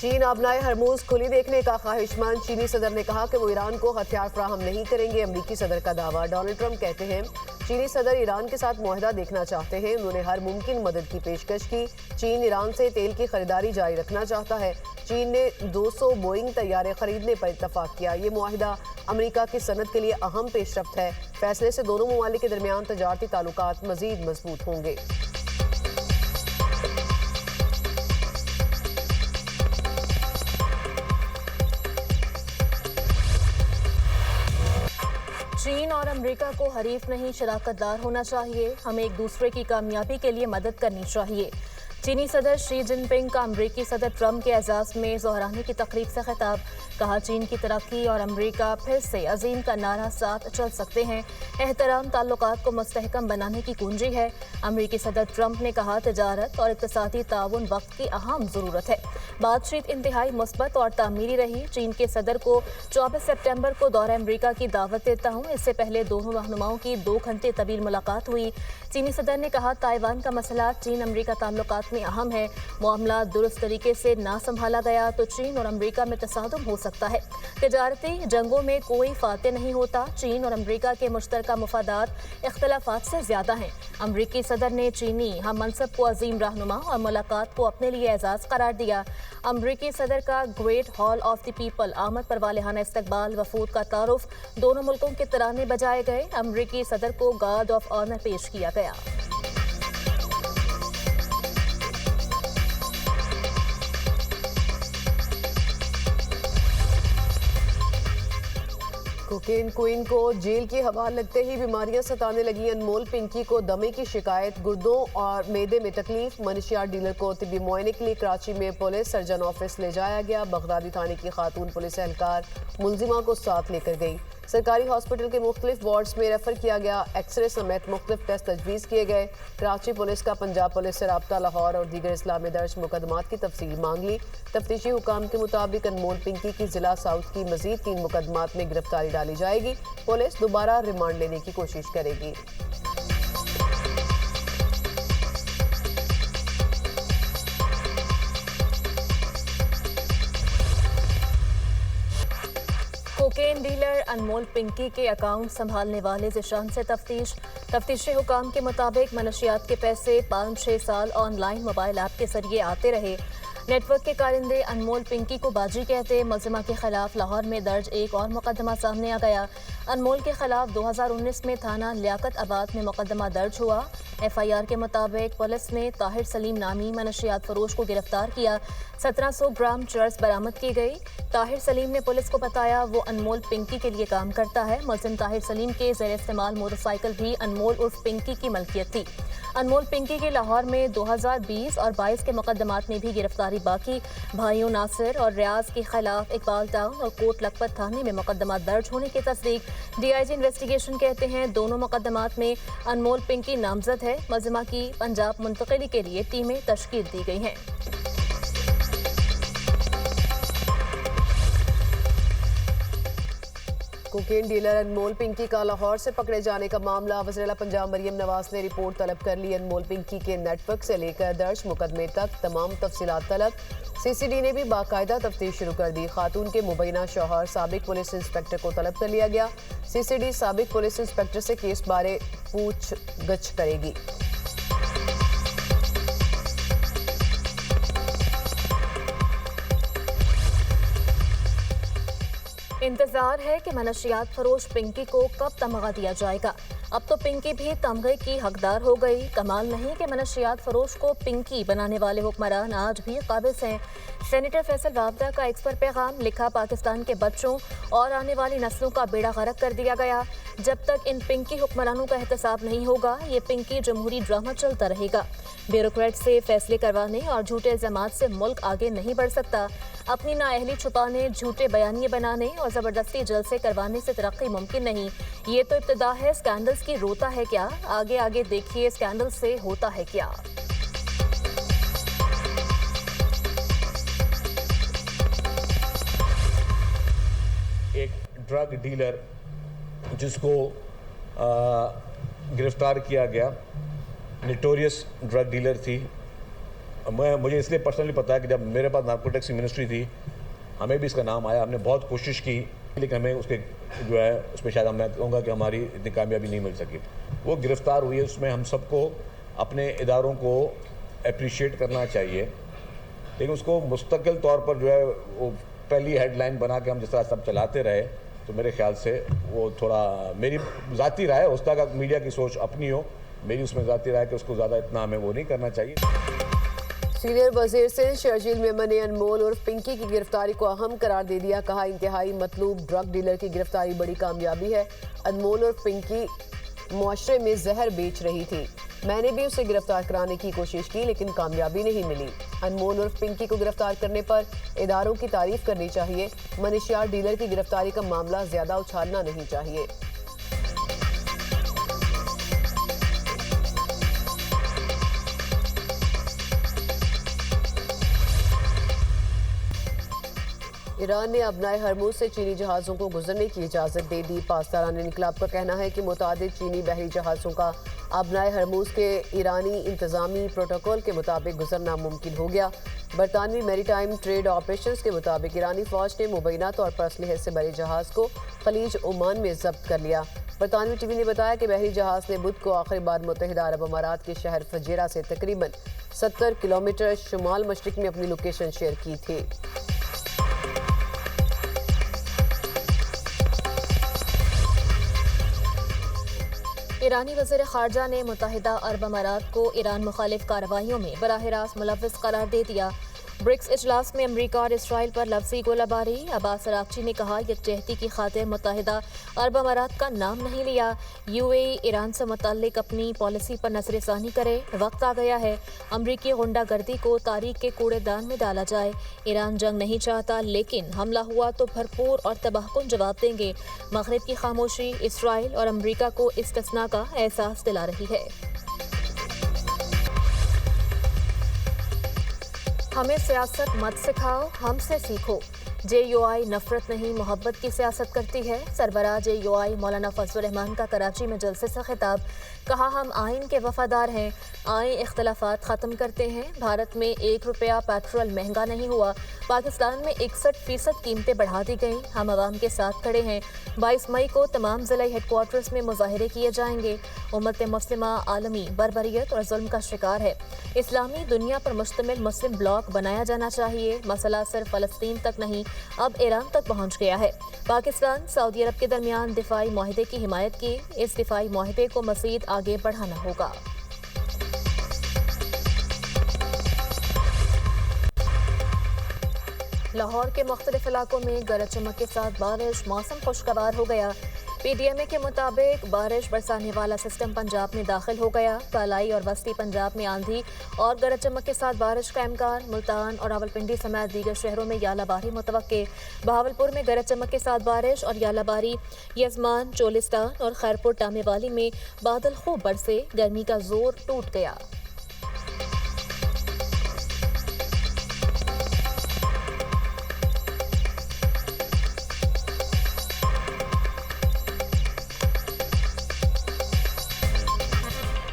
چین آبنائے ہرموز کھلی دیکھنے کا خواہشمند چینی صدر نے کہا کہ وہ ایران کو ہتھیار فراہم نہیں کریں گے۔ امریکی صدر کا دعویٰ۔ ڈونلڈ ٹرمپ کہتے ہیں چینی صدر ایران کے ساتھ معاہدہ دیکھنا چاہتے ہیں۔ انہوں نے ہر ممکن مدد کی پیشکش کی۔ چین ایران سے تیل کی خریداری جاری رکھنا چاہتا ہے۔ چین نے 200 بوئنگ طیارے خریدنے پر اتفاق کیا۔ یہ معاہدہ امریکہ کی صنعت کے لیے اہم پیش رفت ہے۔ فیصلے سے دونوں ممالک کے درمیان تجارتی تعلقات مزید مضبوط ہوں گے۔ چین اور امریکہ کو حریف نہیں شراکت دار ہونا چاہیے۔ ہمیں ایک دوسرے کی کامیابی کے لیے مدد کرنی چاہیے۔ چینی صدر شی جن پنگ کا امریکی صدر ٹرمپ کے اعزاز میں ظہرانے کی تقریب سے خطاب۔ کہا چین کی ترقی اور امریکہ پھر سے عظیم کا نعرہ ساتھ چل سکتے ہیں۔ احترام تعلقات کو مستحکم بنانے کی کنجی ہے۔ امریکی صدر ٹرمپ نے کہا تجارت اور اقتصادی تعاون وقت کی اہم ضرورت ہے۔ بات چیت انتہائی مثبت اور تعمیری رہی۔ چین کے صدر کو 24 سپٹمبر کو دورہ امریکہ کی دعوت دیتا ہوں۔ اس سے پہلے دونوں رہنماؤں کی 2 گھنٹے طویل ملاقات ہوئی۔ چینی صدر نے کہا تائیوان کا مسئلہ چین امریکہ تعلقات میں اہم ہے۔ معاملات درست طریقے سے نہ سنبھالا گیا تو چین اور امریکہ میں تصادم ہو سکتا ہے۔ تجارتی جنگوں میں کوئی فاتح نہیں ہوتا۔ چین اور امریکہ کے مشترکہ مفادات اختلافات سے زیادہ ہیں۔ امریکی صدر نے چینی ہم منصب کو عظیم رہنما اور ملاقات کو اپنے لیے اعزاز قرار دیا۔ امریکی صدر کا great hall of the people آمد پر والہانہ استقبال، وفود کا تعارف، دونوں ملکوں کے ترانے بجائے گئے۔ امریکی صدر کو گارڈ آف آنر پیش کیا گیا۔ کوکین کوئن کو جیل کی ہوا لگتے ہی بیماریاں ستانے لگی۔ انمول پنکی کو دمے کی شکایت، گردوں اور معدے میں تکلیف۔ منشیات ڈیلر کو طبی معائنے کے لیے کراچی میں پولیس سرجن آفس لے جایا گیا۔ بغدادی تھانے کی خاتون پولیس اہلکار ملزمہ کو ساتھ لے کر گئی۔ سرکاری ہاسپٹل کے مختلف وارڈز میں ریفر کیا گیا۔ ایکس رے سمیت مختلف ٹیسٹ تجویز کیے گئے۔ کراچی پولیس کا پنجاب پولیس سے رابطہ، لاہور اور دیگر اضلاع میں درج مقدمات کی تفصیل مانگ لی۔ تفتیشی حکام کے مطابق انمول پنکی کی ضلع ساؤتھ کی مزید 3 مقدمات میں گرفتاری ڈالی جائے گی۔ پولیس دوبارہ ریمانڈ لینے کی کوشش کرے گی۔ کوکین ڈیلر انمول پنکی کے اکاؤنٹ سنبھالنے والے ذیشان سے تفتیشی حکام کے مطابق منشیات کے پیسے 5-6 سال آن لائن موبائل ایپ کے ذریعے آتے رہے۔ نیٹ ورک کے کارندے انمول پنکی کو باجی کہتے۔ ملزمہ کے خلاف لاہور میں درج ایک اور مقدمہ سامنے آ گیا۔ انمول کے خلاف 2019 میں تھانہ لیاقت آباد میں مقدمہ درج ہوا۔ ایف آئی آر کے مطابق پولیس نے طاہر سلیم نامی منشیات فروش کو گرفتار کیا۔ 1700 گرام چرس برآمد کی گئی۔ طاہر سلیم نے پولیس کو بتایا وہ انمول پنکی کے لیے کام کرتا ہے۔ ملزم طاہر سلیم کے زیر استعمال موٹر سائیکل بھی انمول عرف پنکی کی ملکیت تھی۔ انمول پنکی کے لاہور میں 2020 اور 22 کے مقدمات میں بھی گرفتاری باقی۔ بھائیوں ناصر اور ریاض کے خلاف اقبال ٹاؤن اور کوٹ لکھپت تھانے میں مقدمات درج ہونے کی تصدیق۔ ڈی آئی جی انویسٹیگیشن کہتے ہیں دونوں مقدمات میں انمول پنکی نامزد ہے۔ ملزمہ کی پنجاب منتقلی کے لیے ٹیمیں تشکیل دی گئی ہیں۔ کوکین ڈیلر انمول پنکی کا لاہور سے پکڑے جانے کا معاملہ، وزیراعلیٰ پنجاب مریم نواز نے رپورٹ طلب کر لی۔ انمول پنکی کے نیٹ ورک سے لے کر درج مقدمے تک تمام تفصیلات طلب۔ سی سی ڈی نے بھی باقاعدہ تفتیش شروع کر دی۔ خاتون کے مبینہ شوہر سابق پولیس انسپکٹر کو طلب کر لیا گیا۔ سی سی ڈی سابق پولیس انسپکٹر سے کیس بارے پوچھ گچھ کرے گی۔ انتظار ہے کہ منشیات فروش پنکی کو کب تمغہ دیا جائے گا۔ اب تو پنکی بھی تمغے کی حقدار ہو گئی۔ کمال نہیں کہ منشیات فروش کو پنکی بنانے والے حکمران آج بھی قابض ہیں۔ سینیٹر فیصل وابدہ کا ایکس پر پیغام لکھا پاکستان کے بچوں اور آنے والی نسلوں کا بیڑا غرق کر دیا گیا۔ جب تک ان پنکی حکمرانوں کا احتساب نہیں ہوگا یہ پنکی جمہوری ڈرامہ چلتا رہے گا۔ بیوروکریٹ سے فیصلے کروانے اور جھوٹے الزامات سے ملک آگے نہیں بڑھ سکتا۔ اپنی نااہلی چھپانے، جھوٹے بیانیے بنانے اور زبردستی جلسے کروانے سے ترقی ممکن نہیں۔ یہ تو ابتدا ہے، اسکینڈل کی روتا ہے کیا؟ آگے آگے دیکھیے اسکینڈل سے ہوتا ہے کیا۔ ایک ڈرگ ڈیلر جس کو گرفتار کیا گیا، نٹوریس ڈرگ ڈیلر تھی، مجھے اس لیے پرسنلی پتا ہے کہ جب میرے پاس نارکوٹکس کی منسٹری تھی ہمیں بھی اس کا نام آیا, ہم نے بہت کوشش کی, لیکن ہمیں اس کے جو ہے اس میں شاید میں کہوں گا کہ ہماری اتنی کامیابی نہیں مل سکی. وہ گرفتار ہوئی ہے, اس میں ہم سب کو اپنے اداروں کو اپریشیٹ کرنا چاہیے, لیکن اس کو مستقل طور پر جو ہے وہ پہلی ہیڈ لائن بنا کے ہم جس طرح سب چلاتے رہے تو میرے خیال سے وہ تھوڑا, میری ذاتی رائے, اس طرح کا میڈیا کی سوچ اپنی ہو, میری اس میں ذاتی رائے کہ اس کو زیادہ اتنا ہمیں وہ نہیں کرنا چاہیے. سینئر وزیر سندھ شرجیل میمن نے انمول اور پنکی کی گرفتاری کو اہم قرار دے دیا. کہا انتہائی مطلوب ڈرگ ڈیلر کی گرفتاری بڑی کامیابی ہے. انمول اور پنکی معاشرے میں زہر بیچ رہی تھی, میں نے بھی اسے گرفتار کرانے کی کوشش کی لیکن کامیابی نہیں ملی. انمول اور پنکی کو گرفتار کرنے پر اداروں کی تعریف کرنی چاہیے. منشیات ڈیلر کی گرفتاری کا معاملہ زیادہ اچھالنا نہیں چاہیے. ایران نے ابنائے ہرموز سے چینی جہازوں کو گزرنے کی اجازت دے دی. پاسداران انقلاب کا کہنا ہے کہ متعدد چینی بحری جہازوں کا ابنائے ہرموز کے ایرانی انتظامی پروٹوکول کے مطابق گزرنا ممکن ہو گیا. برطانوی میری ٹائم ٹریڈ آپریشنز کے مطابق ایرانی فوج نے مبینہ طور پر اسلحے سے بھرے جہاز کو خلیج عمان میں ضبط کر لیا. برطانوی ٹی وی نے بتایا کہ بحری جہاز نے بدھ کو آخری بار متحدہ عرب امارات کے شہر فجیرہ سے تقریباً 70 کلومیٹر شمال مشرق میں اپنی لوکیشن شیئر کی تھی. ایرانی وزیر خارجہ نے متحدہ عرب امارات کو ایران مخالف کارروائیوں میں براہ راست ملوث قرار دے دیا. برکس اجلاس میں امریکہ اور اسرائیل پر لفظی گولہ باری. عباس اراغچی نے کہا یکجہتی کی خاطر متحدہ عرب امارات کا نام نہیں لیا. یو اے ای ایران سے متعلق اپنی پالیسی پر نظر ثانی کرے. وقت آ گیا ہے امریکی غنڈہ گردی کو تاریخ کے کوڑے دان میں ڈالا جائے. ایران جنگ نہیں چاہتا لیکن حملہ ہوا تو بھرپور اور تباہ کن جواب دیں گے. مغرب کی خاموشی اسرائیل اور امریکہ کو استثناء کا احساس دلا رہی ہے. ہمیں سیاست مت سکھاؤ, ہم سے سیکھو. جے یو آئی نفرت نہیں محبت کی سیاست کرتی ہے. سربراہ جے یو آئی مولانا فضل الرحمان کا کراچی میں جلسے سے خطاب. کہا ہم آئین کے وفادار ہیں, آئیں اختلافات ختم کرتے ہیں. بھارت میں 1 روپیہ پیٹرول مہنگا نہیں ہوا. پاکستان میں 61% قیمتیں بڑھا دی گئیں. ہم عوام کے ساتھ کھڑے ہیں. 22 مئی کو تمام ضلعی ہیڈ کوارٹرز میں مظاہرے کیے جائیں گے. امت مسلمہ عالمی بربریت اور ظلم کا شکار ہے. اسلامی دنیا پر مشتمل مسلم بلاک بنایا جانا چاہیے. مسئلہ صرف فلسطین تک نہیں اب ایران تک پہنچ گیا ہے. پاکستان سعودی عرب کے درمیان دفاعی معاہدے کی حمایت کی. اس دفاعی معاہدے کو مزید آگے بڑھانا ہوگا. لاہور کے مختلف علاقوں میں گرج چمک کے ساتھ بارش. موسم خوشگوار ہو گیا. پی ڈی ایم اے کے مطابق بارش برسانے والا سسٹم پنجاب میں داخل ہو گیا. بالائی اور وسطی پنجاب میں آندھی اور گرج چمک کے ساتھ بارش کا امکان. ملتان اور راولپنڈی سمیت دیگر شہروں میں یالہ باری متوقع. بہاولپور میں گرج چمک کے ساتھ بارش اور یالہ باری. یزمان, چولستان اور خیرپور ٹامے والی میں بادل خوب برسے. گرمی کا زور ٹوٹ گیا.